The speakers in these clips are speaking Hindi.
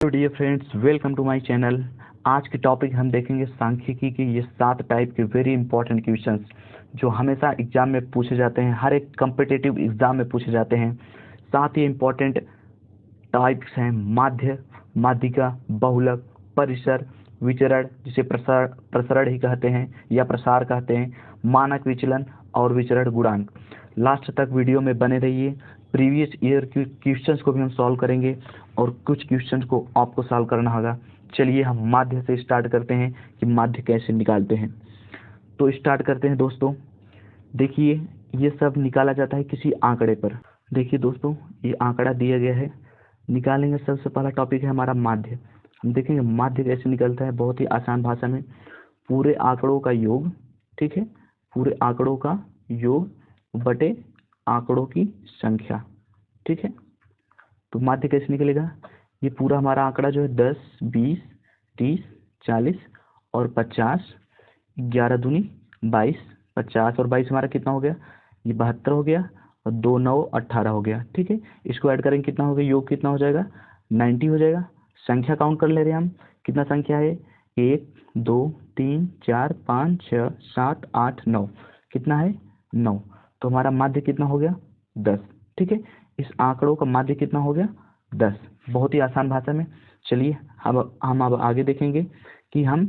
Hello dear friends, welcome to my channel. आज के टॉपिक हम देखेंगे सांख्यिकी की ये 7 टाइप के वेरी इंपॉर्टेंट क्वेश्चंस जो हमेशा एग्जाम में पूछे जाते हैं, हर एक कम्पिटिटिव एग्जाम में पूछे जाते हैं। 7 ही इंपॉर्टेंट टाइप्स हैं: माध्य, माध्यिका, बहुलक, परिसर, विचरण जिसे प्रसरण ही कहते हैं या प्रसार कहते हैं, मानक विचलन और विचरण गुणांक। लास्ट तक वीडियो में बने रहिए। प्रीवियस ईयर के क्वेश्चंस को भी हम सॉल्व करेंगे और कुछ क्वेश्चंस को आपको सॉल्व करना होगा। चलिए हम माध्य से स्टार्ट करते हैं कि माध्य कैसे निकालते हैं। तो स्टार्ट करते हैं दोस्तों। देखिए, ये सब निकाला जाता है किसी आंकड़े पर। देखिए दोस्तों, ये आंकड़ा दिया गया है, निकालेंगे। सबसे पहला टॉपिक है हमारा माध्य। हम देखेंगे माध्य कैसे निकलता है। बहुत ही आसान भाषा में, पूरे आंकड़ों का योग, ठीक है, पूरे आंकड़ों का योग बटे आंकड़ों की संख्या, ठीक है। तो माध्य कैसे निकलेगा? ये पूरा हमारा आंकड़ा जो है 10, 20, 30, 40 और 50, 11 दूनी 22, 50 और 22 हमारा कितना हो गया? ये 72 हो गया और 2 9 18 हो गया, ठीक है। इसको ऐड करेंगे कितना हो गया? योग कितना हो जाएगा? 90 हो जाएगा। संख्या काउंट कर ले रहे हैं हम, कितना संख्या है? 1 2 3 4 5 6 7 8 9, कितना है? 9। तो हमारा माध्य कितना हो गया? 10, ठीक है। इस आंकड़ों का माध्य कितना हो गया? 10। बहुत ही आसान भाषा में। चलिए हम अब आगे देखेंगे कि हम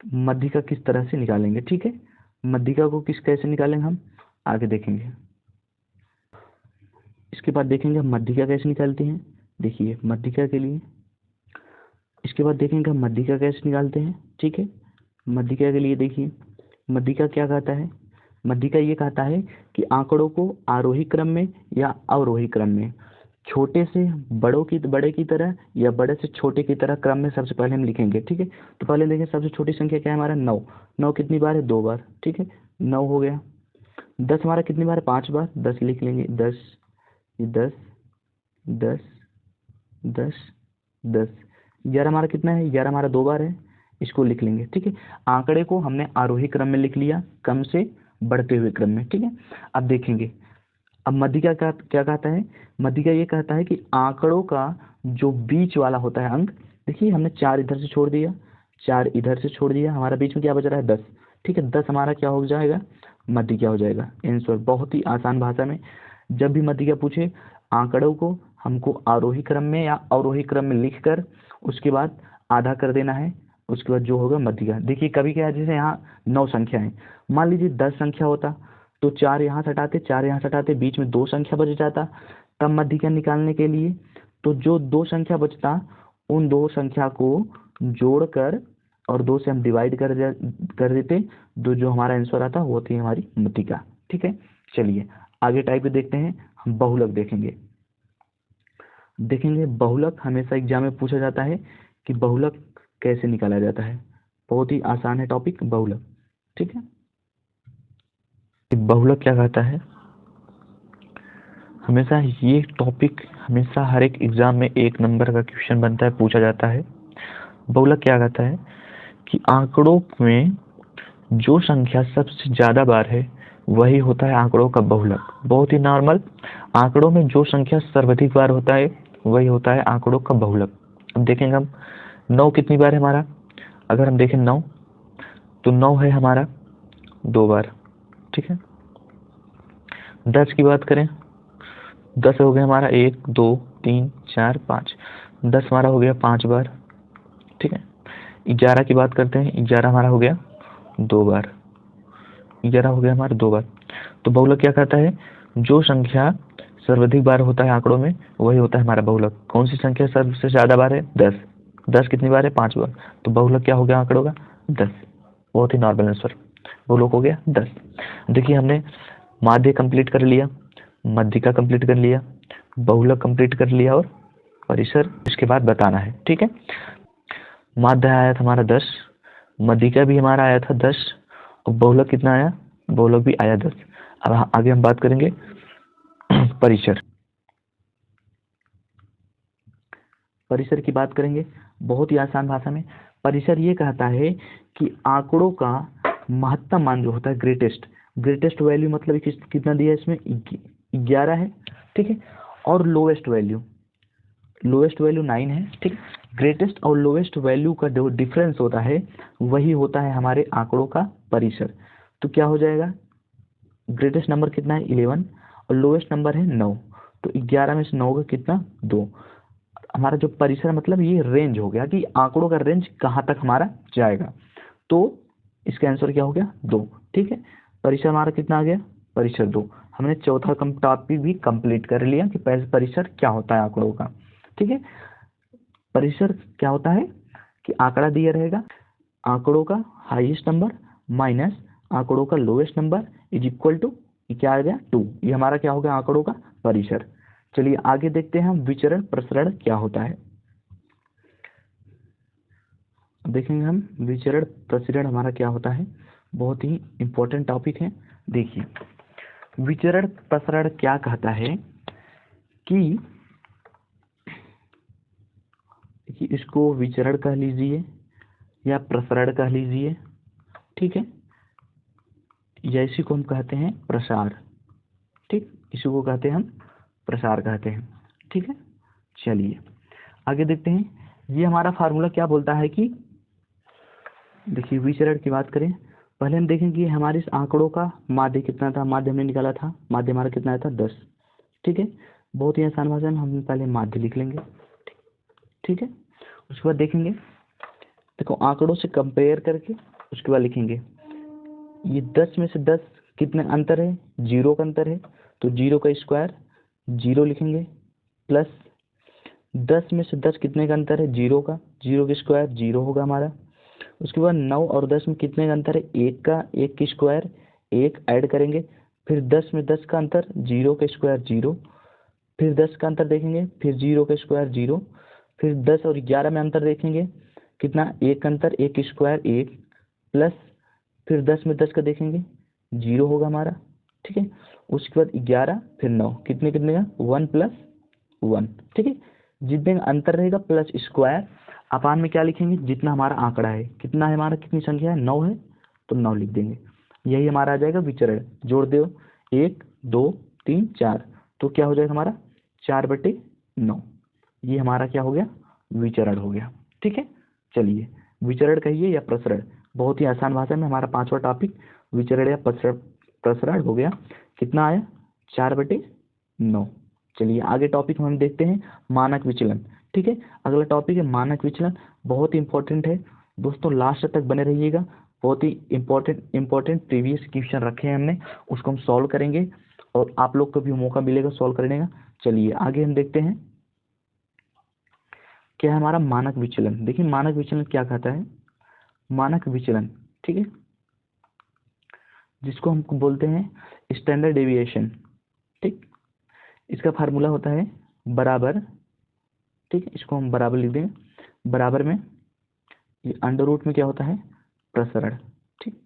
मध्यिका किस तरह से निकालेंगे, ठीक है। मध्यिका को कैसे निकालेंगे हम आगे देखेंगे। इसके बाद देखेंगे हम मध्यिका कैसे निकालते हैं। देखिए मध्यिका के लिए, इसके बाद देखेंगे हम मध्यिका कैसे निकालते हैं, ठीक है। मध्यिका के लिए देखिए, मध्यिका क्या कहता है? मध्यिका ये कहता है कि आंकड़ों को आरोही क्रम में या अवरोही क्रम में, छोटे से बड़े की तरह या बड़े से छोटे की तरह क्रम में सबसे पहले हम लिखेंगे, ठीक है। तो पहले देखें, सबसे छोटी संख्या क्या है हमारा? 9। 9 कितनी बार है? 2 बार, ठीक है। 9 हो गया। 10 हमारा कितनी बार है? 5 बार। 10 लिख लेंगे। 10, ये 10, 10, 10, 10। 11 हमारा कितना है? 11 हमारा 2 बार है, इसको लिख लेंगे, ठीक है। आंकड़े को हमने आरोही क्रम में लिख लिया, कम से बढ़ते हुए क्रम में, ठीक है। अब देखेंगे, अब मध्यिका क्या कहता है? मध्यिका ये कहता है कि आंकड़ों का जो बीच वाला होता है अंक, देखिए हमने 4 इधर से छोड़ दिया, 4 इधर से छोड़ दिया, हमारा बीच में क्या बच रहा है? 10, ठीक है। 10 हमारा क्या हो जाएगा? मध्यिका हो जाएगा आंसर। बहुत ही आसान भाषा में, जब भी मध्यिका पूछे, आंकड़ों को हमको आरोही क्रम में या अवरोही क्रम में लिखकर उसके बाद आधा कर देना है, उसके बाद जो होगा मध्यिका। देखिए कभी क्या है, जैसे यहाँ 9 संख्या है, मान लीजिए 10 संख्या होता तो 4 यहाँ से हटाते, 4 यहाँ से हटाते, बीच में 2 संख्या बच जाता। तब मध्यिका निकालने के लिए तो जो 2 संख्या बचता, उन 2 संख्या को जोड़कर और 2 से हम डिवाइड कर देते, तो जो हमारा आंसर आता वो थी हमारी मध्यिका, ठीक है। चलिए आगे टाइप देखते हैं, हम बहुलक देखेंगे। बहुलक हमेशा एग्जाम में पूछा जाता है कि बहुलक कैसे निकाला जाता है। बहुत ही आसान है टॉपिक बहुलक, ठीक है। बहुलक क्या कहता है? हमेशा ये टॉपिक हमेशा हर एक एग्जाम में 1 नंबर का क्वेश्चन बनता है, पूछा जाता है। बहुलक क्या कहता है कि आंकड़ों में जो संख्या सबसे ज्यादा बार है वही होता है आंकड़ों का बहुलक। बहुत ही नॉर्मल, आंकड़ों में जो संख्या सर्वाधिक बार होता है वही होता है आंकड़ों का बहुलक। अब देखेंगे हम 9 कितनी बार है हमारा। अगर हम देखें 9, तो 9 है हमारा 2 बार, ठीक है। 10 की बात करें, 10 हो गया हमारा 1 2 3 4 5, 10 हमारा हो गया 5 बार, ठीक है। 11 की बात करते हैं, 11 हमारा हो गया 2 बार, 11 हो गया हमारा 2 बार। तो बहुलक क्या कहता है? जो संख्या सर्वाधिक बार होता है आंकड़ों में वही होता है हमारा बहुलक। कौन सी संख्या सबसे ज्यादा बार है? 10। 10 कितनी बार है? 5 बार। तो बहुलक क्या हो गया आंकड़ों का? 10। बहुत ही नॉर्मल आंसर, बहुलक हो गया 10। देखिए हमने माध्य कंप्लीट कर लिया, मध्यिका कंप्लीट कर लिया, बहुलक कंप्लीट कर लिया और परिसर इसके बाद बताना है, ठीक है। माध्य आया था हमारा 10, मध्यिका भी हमारा आया था 10 और बहुलक कितना आया? बहुलक भी आया 10। अब आगे हम बात करेंगे परिसर। परिसर की बात करेंगे बहुत ही आसान भाषा में। परिसर ये कहता है कि आंकड़ों का महत्तम मान जो होता है, ग्रेटेस्ट वैल्यू, मतलब कितना दिया है इसमें? 11 है, ठीक है। और लोवेस्ट वैल्यू, लोएस्ट वैल्यू 9 है, ठीक। ग्रेटेस्ट और लोएस्ट वैल्यू का जो डिफरेंस होता है वही होता है हमारे आंकड़ों का परिसर। तो क्या हो जाएगा, ग्रेटेस्ट नंबर कितना है 11 और लोएस्ट नंबर है 9, तो 11 में से 9 का कितना 2। हमारा जो परिसर मतलब ये रेंज हो गया कि आंकड़ों का रेंज कहाँ तक हमारा जाएगा, तो इसका आंसर क्या हो गया 2, ठीक है। परिसर हमारा कितना आ गया, परिसर 2। हमने चौथा टॉपिक भी कंप्लीट कर लिया कि परिसर क्या होता है आंकड़ों का, ठीक है। परिसर क्या होता है कि आंकड़ा दिया रहेगा, आंकड़ों का हाईएस्ट नंबर माइनस आंकड़ों का lowest number is equal to क्या आ गया 2। ये हमारा क्या हो गया आंकड़ों का परिसर। चलिए आगे देखते हैं हम विचरण प्रसरण क्या होता है। देखेंगे हम विचरण प्रसरण हमारा क्या होता है, बहुत ही इंपॉर्टेंट टॉपिक है। देखिए विचरण प्रसरण क्या कहता है कि इसको विचरण कह लीजिए या प्रसरण कह लीजिए, ठीक है, या इसी को हम कहते हैं प्रसार, ठीक, इसी को कहते हैं हम प्रसार कहते हैं, ठीक है। चलिए आगे देखते हैं। ये हमारा फार्मूला क्या बोलता है कि देखिए विचरण की बात करें, पहले हम देखेंगे हमारे इस आंकड़ों का माध्य कितना था। माध्य हमने निकाला था, माध्य हमारा कितना था 10, ठीक है। बहुत ही आसान भाषा में हम पहले माध्य लिख लेंगे, ठीक है। उसके बाद देखेंगे, देखो आंकड़ों से कंपेयर करके उसके बाद लिखेंगे ये 10 में से 10 कितने अंतर है, 0 का अंतर है, तो 0 का स्क्वायर 0 लिखेंगे, प्लस 10 में से 10 कितने का अंतर है 0 का, 0 का स्क्वायर 0 होगा हमारा। उसके बाद 9 और 10 में कितने का अंतर है 1 का, 1 की स्क्वायर 1 ऐड करेंगे, फिर 10 में 10 का अंतर 0 का स्क्वायर 0, फिर 10 का अंतर देखेंगे, फिर 0 का स्क्वायर 0, फिर 10 और 11 में अंतर देखेंगे कितना 1 का अंतर 1 की स्क्वायर 1, प्लस फिर 10 में 10 का देखेंगे 0 होगा हमारा, ठीक है। उसके बाद 11 फिर 9 कितने कितने का 1 प्लस 1, ठीक है। जितने का अंतर रहेगा प्लस स्क्वायर अपान में क्या लिखेंगे जितना हमारा आंकड़ा है, कितना है हमारा, कितनी संख्या है 9 है, तो 9 लिख देंगे। यही हमारा आ जाएगा विचरण। जोड़ दो 1 2 3 4, तो क्या हो जाएगा हमारा 4/9। ये हमारा क्या हो गया विचरण हो गया, ठीक है। चलिए विचरण कहिए या प्रसरण, बहुत ही आसान भाषा में हमारा 5वां टॉपिक विचरण या प्रसरण हो गया। कितना आया 4/9। चलिए आगे टॉपिक हम देखते हैं मानक विचलन, ठीक है। अगला टॉपिक है मानक विचलन, बहुत ही इंपॉर्टेंट है दोस्तों, लास्ट तक बने रहिएगा। बहुत ही इंपॉर्टेंट प्रीवियस क्वेश्चन रखे हैं हमने, उसको हम सॉल्व करेंगे और आप लोग को भी मौका मिलेगा सॉल्व करने का। चलिए आगे हम देखते हैं क्या है हमारा मानक विचलन। देखिए मानक विचलन क्या कहता है, मानक विचलन, ठीक है, जिसको हम बोलते हैं स्टैंडर्ड डेविएशन, ठीक। इसका फार्मूला होता है बराबर, ठीक, इसको हम बराबर लिख देंगे, बराबर में ये अंडर रूट में क्या होता है प्रसरण, ठीक।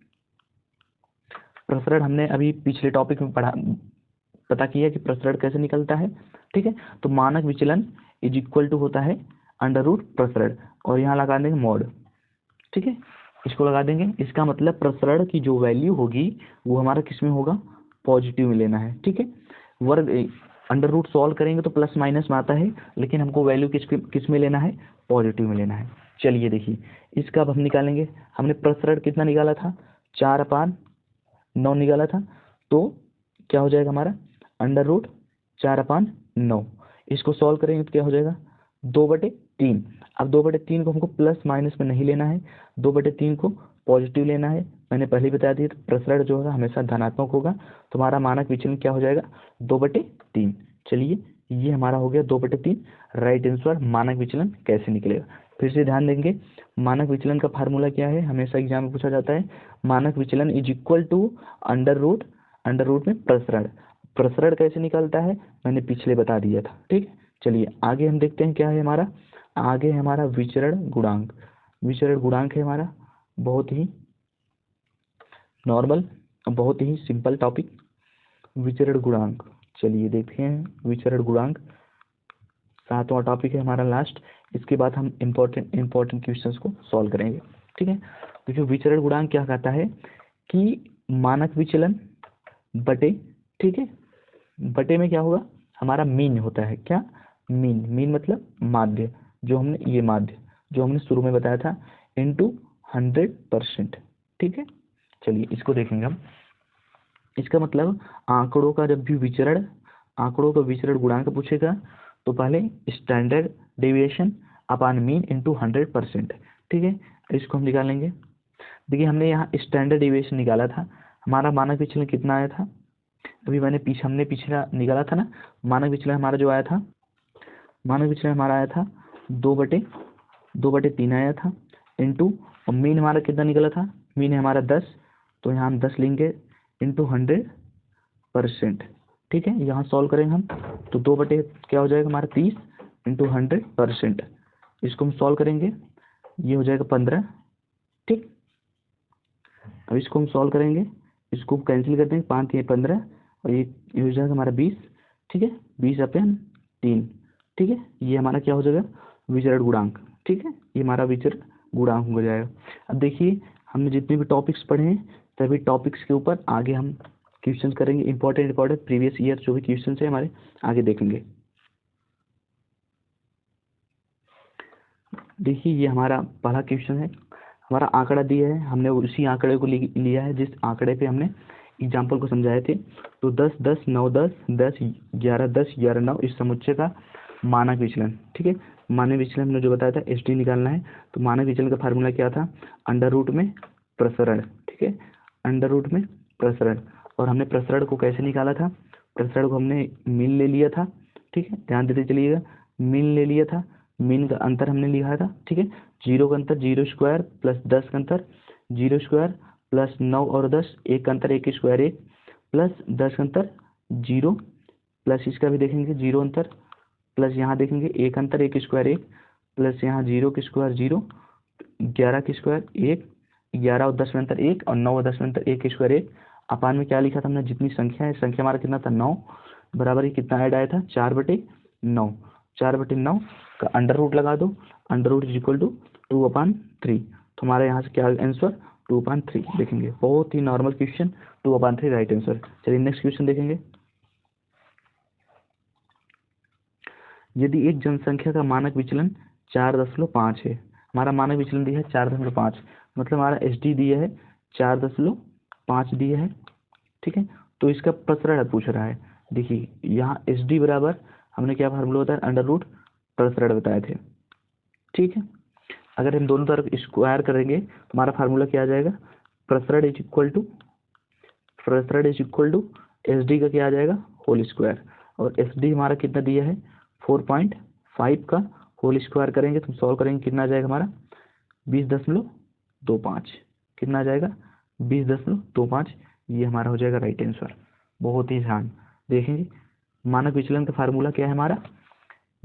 प्रसरण हमने अभी पिछले टॉपिक में पता किया कि प्रसरण कैसे निकलता है, ठीक है। तो मानक विचलन इज इक्वल टू होता है अंडर रूट प्रसरण, और यहाँ लगा देंगे मॉड, ठीक है, इसको लगा देंगे। इसका मतलब प्रसरण की जो वैल्यू होगी वो हमारा किस में होगा पॉजिटिव में लेना है, ठीक है। वर्ग अंडर रूट सॉल्व करेंगे तो प्लस माइनस में आता है, लेकिन हमको वैल्यू किस में लेना है पॉजिटिव में लेना है। चलिए देखिए इसका अब हम निकालेंगे, हमने प्रसरण कितना निकाला था 4/9 निकाला था, तो क्या हो जाएगा हमारा अंडर रूट 4/9। इसको सॉल्व करेंगे तो क्या हो जाएगा 2/3। अब 2/3 को हमको प्लस माइनस में नहीं लेना है, 2/3 को पॉजिटिव लेना है। मैंने पहले ही बता दिया तो प्रसरण जो है हमेशा धनात्मक होगा, तो हमारा मानक विचलन क्या हो जाएगा 2/3। चलिए ये हमारा हो गया 2/3, राइट आंसर। मानक विचलन कैसे निकलेगा फिर से ध्यान देंगे, मानक विचलन का फार्मूला क्या है, हमेशा एग्जाम में पूछा जाता है। मानक विचलन is equal to under root में प्रसरण। प्रसरण कैसे निकलता है मैंने पिछले बता दिया था, ठीक। चलिए आगे हम देखते हैं क्या है हमारा, आगे है हमारा विचरण गुणांक। विचरण गुणांक है हमारा बहुत ही नॉर्मल, बहुत ही सिंपल टॉपिक विचरण गुणांक। चलिए देखते हैं विचरण गुणांक, 7वां टॉपिक है हमारा लास्ट। इसके बाद हम इम्पोर्टेंट क्वेश्चंस को सॉल्व करेंगे, ठीक है। देखिए विचरण गुणांक क्या कहता है कि मानक विचलन बटे, ठीक है, बटे में क्या होगा हमारा मीन होता है, क्या मीन, मीन मतलब माध्य, जो हमने ये माध्य जो हमने शुरू में बताया था, इनटू 100%। ठीक है, चलिए इसको देखेंगे हम। इसका मतलब आंकड़ों का जब भी विचरण, आंकड़ों का विचरण गुणांक पूछेगा तो पहले स्टैंडर्ड डेविएशन अपान मीन इंटू 100%। ठीक है, इसको हम निकालेंगे। देखिए हमने यहाँ स्टैंडर्ड डेविएशन निकाला था, हमारा मानक विचलन कितना आया था, अभी हमने पिछला निकाला था ना। मानक विचलन हमारा जो आया था, मानक विचलन हमारा आया था 2/3 आया था, इंटू, और मीन हमारा कितना निकला था, मीन है हमारा 10, तो यहाँ हम 10 लेंगे, इंटू 100%। ठीक है, यहाँ सॉल्व करेंगे हम तो 2/, क्या हो जाएगा हमारा 30, इंटू 100%। इसको हम सॉल्व करेंगे, ये हो जाएगा 15। ठीक, अब इसको हम सॉल्व करेंगे, इसको कैंसिल कर देंगे, 5 या 15, और ये हो जाएगा हमारा 20। ठीक है, 20/3। ठीक है, ये हमारा क्या हो जाएगा, विचरण गुणांक। ठीक है, ये हमारा विचरण गुणांक हो जाएगा। अब देखिए हमने जितने भी टॉपिक्स पढ़े हैं सभी टॉपिक्स के ऊपर आगे हम क्वेश्चन करेंगे, इंपॉर्टेंट प्रीवियस ईयर जो भी क्वेश्चन है हमारे आगे देखेंगे। देखिए ये हमारा पहला क्वेश्चन है, हमारा आंकड़ा दिया है, हमने उसी आंकड़े को लिया है जिस आंकड़े पे हमने एग्जाम्पल को समझाए थे। तो 10, 10, 9, 10, 10, 11, 10, 11, 9 इस समुच्चय का मानक विचलन। ठीक है, मानक विचलन हमने जो बताया था SD निकालना है, तो मानक विचलन का फार्मूला क्या था, अंडर रूट में प्रसरण। ठीक है, अंडर रूट में प्रसरण, और हमने प्रसरण को कैसे निकाला था, प्रसरण को हमने मीन ले लिया था। ठीक है, ध्यान देते चलिएगा, मीन ले लिया था, मीन का अंतर हमने लिखा था। ठीक है, 0 का अंतर 0 स्क्वायर प्लस 10 का अंतर 0 स्क्वायर प्लस 9 और 10, 1 का अंतर 1 स्क्वायर 1 प्लस 10 का अंतर 0 प्लस इसका भी देखेंगे 0 अंतर, प्लस यहाँ देखेंगे 1 अंतर 1 स्क्वायर 1 प्लस यहाँ 0 के स्क्वायर 0, 11 के स्क्वायर 1, 11 और 10 में अंतर 1 और 9 और 10 में अंतर 1 स्क्वायर 1। अपान में क्या लिखा था हमने, जितनी संख्या है, संख्या हमारा कितना था 9, बराबर ही कितना ऐड आया था 4/9, 4/9 का अंडर रूट लगा दो, under root is equal to 2/3। तो हमारे यहाँ से क्या आंसर 2/3 देखेंगे, बहुत ही नॉर्मल क्वेश्चन, 2/3 राइट आंसर। चलिए नेक्स्ट क्वेश्चन देखेंगे। यदि एक जनसंख्या का मानक विचलन 4.5 है, हमारा मानक विचलन दिया है 4.5, मतलब हमारा SD दिया है 4.5 दिया है। ठीक है, तो इसका प्रसरण पूछ रहा है। देखिए यहाँ SD बराबर हमने क्या फार्मूला बताया, अंडर रूट प्रसरण बताए थे। ठीक है, अगर हम दोनों तरफ स्क्वायर करेंगे तो हमारा फार्मूला क्या आ जाएगा, प्रसरण इज इक्वल टू SD का क्या आ जाएगा, होल स्क्वायर, और SD हमारा कितना दिया है 4.5 का होल स्क्वायर करेंगे तो सॉल्व करेंगे, कितना आ जाएगा हमारा 20.25, कितना आ जाएगा 20.25। ये हमारा हो जाएगा राइट आंसर। बहुत ही ध्यान देखेंगे, मानक विचलन का फार्मूला क्या है हमारा,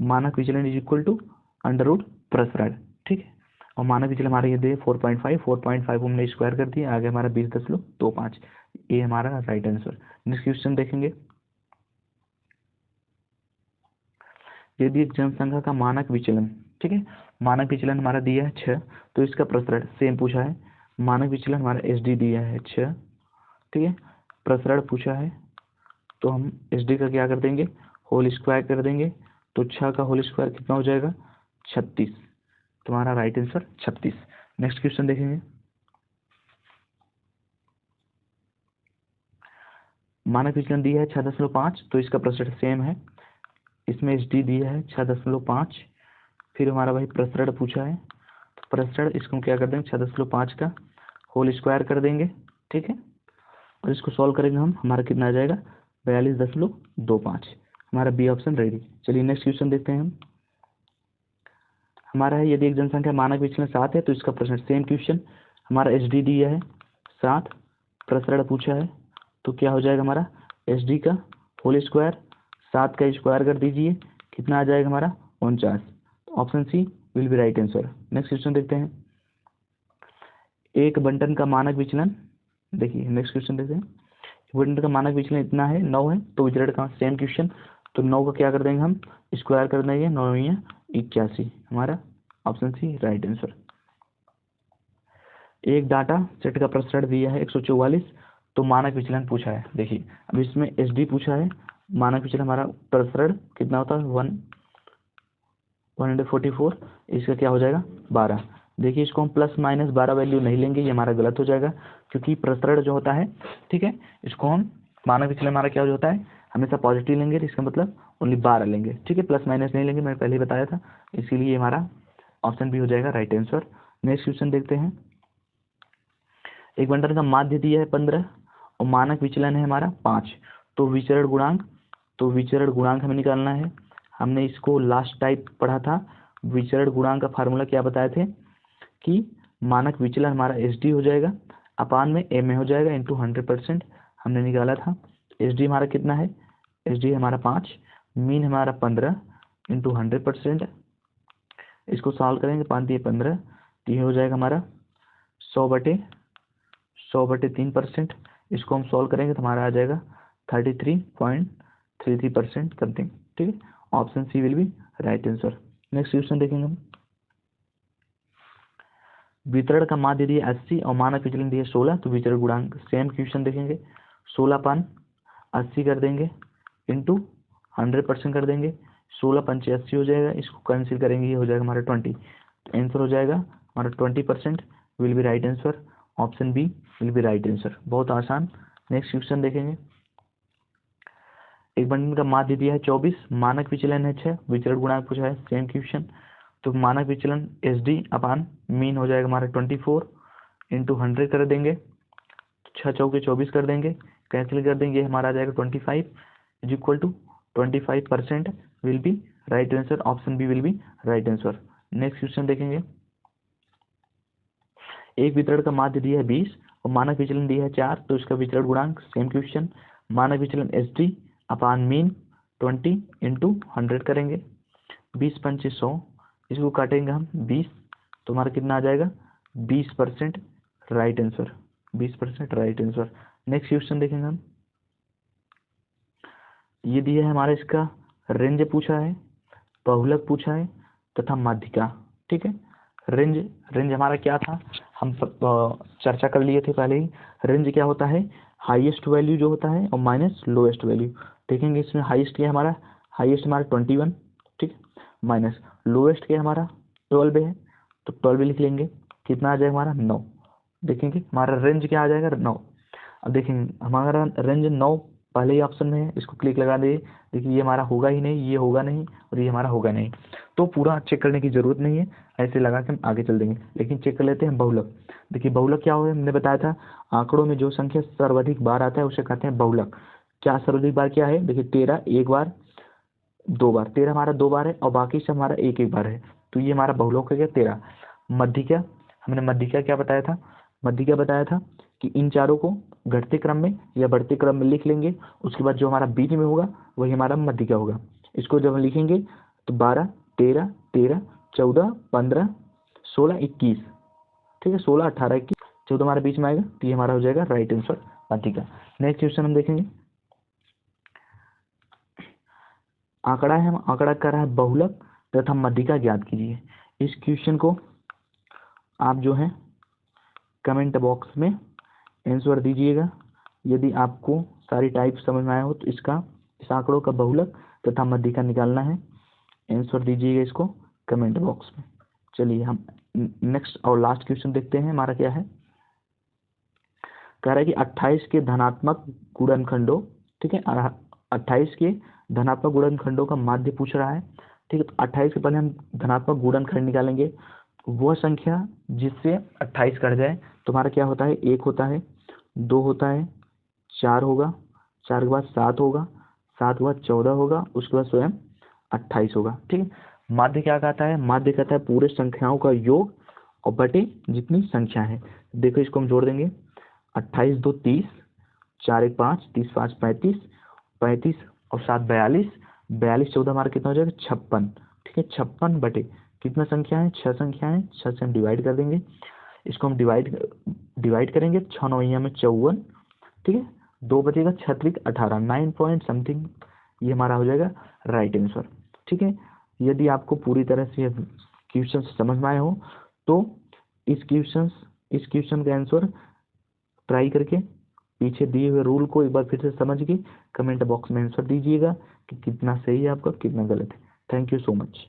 मानक विचलन is equal to under root प्रसरण। ठीक है, और मानक विचलन हमारा ये दे 4.5 हमने स्क्वायर कर दिया, आगे हमारा 20.25, ये हमारा राइट आंसर। नेक्स्ट क्वेश्चन देखेंगे। यदि एक जनसंख्या का मानक विचलन, ठीक है, मानक विचलन हमारा दिया है 6, तो इसका प्रसरण सेम पूछा है, मानक विचलन हमारा SD दिया है 6। ठीक है, प्रसरण पूछा है तो हम SD का क्या कर देंगे, होल स्क्वायर कर देंगे, तो 6 का होल स्क्वायर कितना हो जाएगा 36, तुम्हारा राइट आंसर 36। नेक्स्ट क्वेश्चन देखेंगे। मानक विचलन दिया है 6.5, तो इसका प्रसरण सेम है, इसमें SD दिया है 6.5, फिर हमारा वही प्रसरण पूछा है, तो प्रसरण इसको हम क्या कर देंगे 6.5 का होल स्क्वायर कर देंगे। ठीक है, और इसको सॉल्व करेंगे हम, हमारा कितना आ जाएगा 42.25, हमारा बी ऑप्शन रेडी। चलिए नेक्स्ट क्वेश्चन देखते हैं हम। हमारा है यदि एक जनसंख्या मानक विचलन 7 है, तो इसका प्रश्न सेम क्वेश्चन, हमारा SD दिया है 7, प्रसरण पूछा है, तो क्या हो जाएगा हमारा SD का होल स्क्वायर, 7 का स्क्वायर कर दीजिए, कितना आ जाएगा हमारा 49, option C will be right answer. Next question देखते हैं। एक बंटन का मानक विचलन, देखिए नेक्स्ट क्वेश्चन देखते हैं, बंटन का मानक विचलन इतना है 9 है, तो विचरण का सेम क्वेश्चन, तो 9 का क्या कर देंगे हम स्क्वायर कर देंगे, 9 81, हमारा ऑप्शन सी राइट आंसर। एक डाटा सेट का प्रसरण दिया है 144, तो मानक विचलन पूछा है। देखिए अब इसमें SD पूछा है, मानक विचलन हमारा प्रसरण कितना होता है 1, 144, इसका क्या हो जाएगा 12। देखिए इसको हम प्लस माइनस 12 वैल्यू नहीं लेंगे, ये हमारा गलत हो जाएगा, क्योंकि प्रसरण जो होता है, ठीक है, इसको हम मानक विचलन हमारा क्या होता है, हमेशा पॉजिटिव लेंगे, इसका मतलब ओनली 12 लेंगे, ठीक है, प्लस माइनस नहीं लेंगे, मैंने पहले ही बताया था, इसीलिए हमारा ऑप्शन बी हो जाएगा राइट आंसर। नेक्स्ट क्वेश्चन देखते हैं। एक बंटन का माध्य दिया है 15 और मानक विचलन है हमारा 5, तो विचरण गुणांक हमें निकालना है। हमने इसको लास्ट टाइप पढ़ा था, विचरण गुणांक का फार्मूला क्या बताए थे कि मानक विचलन हमारा एस डी हो जाएगा अपान में एम ए हो जाएगा इंटू 100%, हमने निकाला था। एस डी हमारा कितना है, एस डी हमारा 5, मीन हमारा 15 इंटू 100%, इसको सॉल्व करेंगे 5 दिए 15, तो ये हो जाएगा हमारा 100/3%, इसको हम सॉल्व करेंगे तो हमारा आ जाएगा 33.33% समथिंग, ठीक है, option C will be right answer. Next question देखेंगे हम। वितरण का माध्य दिया 80 और मानक विचलन दिया 16, तो विचरण गुणांक सेम क्वेश्चन देखेंगे, 16/80 कर देंगे इंटू 100% कर देंगे, 16×5 80 हो जाएगा, इसको कैंसिल करेंगे, ये हो जाएगा हमारा 20, तो आंसर हो जाएगा हमारा 20% will be right answer, option B will be right answer, बहुत आसान। नेक्स्ट क्वेश्चन देखेंगे। एक बंटन का माध्य दिया है 24, मानक विचलन है 6, विचरण गुणांक पूछा है, सेम क्वेश्चन, तो मानक विचलन एस डी अपान मीन हो जाएगा हमारा 24 इंटू 100 कर देंगे, 6 चौके 24 कर देंगे, कैंसिल कर देंगे, हमारा आ जाएगा 25 is equal to 25% will be right answer, option B will be right answer. Next question देखेंगे। एक वितरण का माध्य दिया है 20 और मानक विचलन दिया है 4, तो इसका विचरण गुणांक सेम क्वेश्चन, मानक विचलन एस डी अपान मीन 20 इंटू 100 करेंगे, 20×5 100, इसको काटेंगे हम 20, तो हमारा कितना आ जाएगा 20% right answer, 20% right answer. Next question देखेंगे हम। ये दिया है हमारा, इसका रेंज पूछा है, बहुलक पूछा है तथा माध्यिका, ठीक है। रेंज हमारा क्या था, हम चर्चा कर लिए थे पहले ही। रेंज क्या होता है, हाईएस्ट वैल्यू जो होता है और माइनस लोएस्ट वैल्यू। देखेंगे इसमें हाईएस्ट क्या है हमारा, हाईएस्ट हमारा 21, ठीक, माइनस लोएस्ट क्या है हमारा 12 है, तो 12 लिख लेंगे, कितना आ जाएगा हमारा 9। देखेंगे हमारा रेंज क्या आ जाएगा 9। अब देखेंगे हमारा रेंज 9 पहले ही ऑप्शन में है, इसको क्लिक लगा दे, देखिए ये हमारा होगा ही नहीं, ये होगा नहीं और ये हमारा होगा नहीं, तो पूरा चेक करने की जरूरत नहीं है, ऐसे लगा के हम आगे चल देंगे। लेकिन चेक कर लेते हैं बहुलक। देखिए बहुलक क्या होगा, हमने बताया था आंकड़ों में जो संख्या सर्वाधिक बार आता है उसे कहते हैं बहुलक। क्या सर्वाधिक बार क्या है, देखिए 13 एक बार 2 बार, 13 हमारा 2 बार है और बाकी सब हमारा एक एक बार है, तो ये हमारा बहुलक हो गया 13। मध्यिका, हमने मध्यिका क्या बताया था, मध्यिका बताया था कि इन चारों को घटते क्रम में या बढ़ते क्रम में लिख लेंगे, उसके बाद जो हमारा बीच में होगा वही हमारा मध्यिका होगा। इसको जब हम लिखेंगे तो 12 13 13 14 15 16 21, ठीक है, 16 18 21 14 हमारे बीच में आएगा, तो ये हमारा हो जाएगा राइट आंसर मध्यिका। नेक्स्ट क्वेश्चन हम देखेंगे। आंकड़ा है, हम आंकड़ा कर रहा है बहुलक तथा मध्यिका ज्ञात कीजिए। इस क्वेश्चन को आप जो है कमेंट बॉक्स में आंसर दीजिएगा, यदि आपको सारी टाइप समझ में आया हो तो इस आंकड़ों का बहुलक तथा मध्यिका निकालना है, आंसर दीजिएगा इसको कमेंट बॉक्स में। चलिए हम नेक्स्ट और लास्ट क्वेश्चन देखते हैं, हमारा क्या है, कह रहा है कि 28 के धनात्मक गुणनखंडों, ठीक है, 28 के धनात्मक गुणनखंडों का माध्य पूछ रहा है, ठीक है, तो 28 के पहले हम धनात्मक गुणनखंड निकालेंगे, वह संख्या जिससे 28 कट जाए, तो हमारा क्या होता है, 1 होता है, 2 होता है, 4 होगा, 4 के बाद 7 होगा, 7 के बाद 14 होगा, उसके बाद स्वयं 28 होगा, ठीक है। माध्य क्या कहता है, माध्य कहता है पूरे संख्याओं का योग और बटे जितनी संख्या है। देखो इसको हम जोड़ देंगे, 28 2 30, 4 1 5, 30 5 35, 35 और 7 42, 42 14 हमारा कितना हो जाएगा 56, ठीक है, 56 बटे कितना संख्या है, 6 संख्या है, 6 से हम डिवाइड कर देंगे, इसको हम डिवाइड करेंगे, 6 9 में 54, ठीक है, 2 बचेगा 6 3 18, 9 पॉइंट समथिंग, ये हमारा हो जाएगा राइट आंसर, ठीक है। यदि आपको पूरी तरह से क्वेश्चन समझ में आए हो तो इस क्वेश्चन का आंसर ट्राई करके पीछे दिए हुए रूल को एक बार फिर से समझ के कमेंट बॉक्स में आंसर दीजिएगा कि कितना सही है आपका, कितना गलत है। Thank you so much.